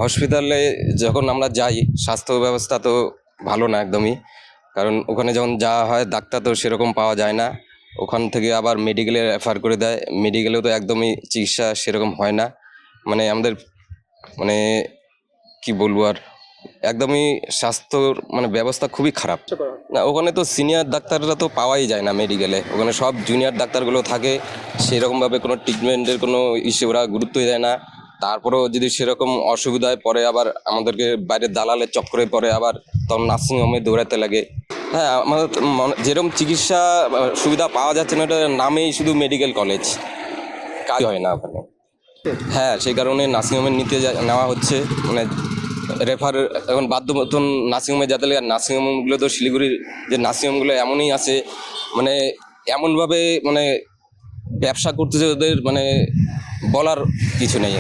হসপিটালে যখন আমরা যাই, স্বাস্থ্য ব্যবস্থা তো ভালো না একদমই। কারণ ওখানে যখন যাওয়া হয় ডাক্তার তো সেরকম পাওয়া যায় না। ওখান থেকে আবার মেডিকেলে রেফার করে দেয়, মেডিকেলেও তো একদমই চিকিৎসা সেরকম হয় না। মানে আমাদের মানে কি বলবো আর, একদমই স্বাস্থ্যর মানে ব্যবস্থা খুবই খারাপ। না, ওখানে তো সিনিয়র ডাক্তাররা তো পাওয়াই যায় না মেডিকেলে। ওখানে সব জুনিয়র ডাক্তারগুলো থাকে, সেরকমভাবে কোনো ট্রিটমেন্টের কোনো ইস্যু ওরা গুরুত্বই দেয় না। তারপরেও যদি সেরকম অসুবিধায় পরে আবার আমাদেরকে বাইরে দালালের চক্করে পরে আবার তখন নার্সিংহোমে দৌড়াতে লাগে। হ্যাঁ, আমাদের যেরকম চিকিৎসা সুবিধা পাওয়া যাচ্ছে না, ওটার নামেই শুধু মেডিকেল কলেজ, কাজ হয় না ওখানে। হ্যাঁ, সেই কারণে নার্সিংহোমে নেওয়া হচ্ছে, মানে রেফার এখন বাধ্য মতন নার্সিংহোমে যেতে লাগে। আর নার্সিংহোমগুলো তো শিলিগুড়ির যে নার্সিংহোমগুলো এমনই আছে, মানে এমনভাবে মানে ব্যবসা করতেছে ওদের, মানে বলার কিছু নেই।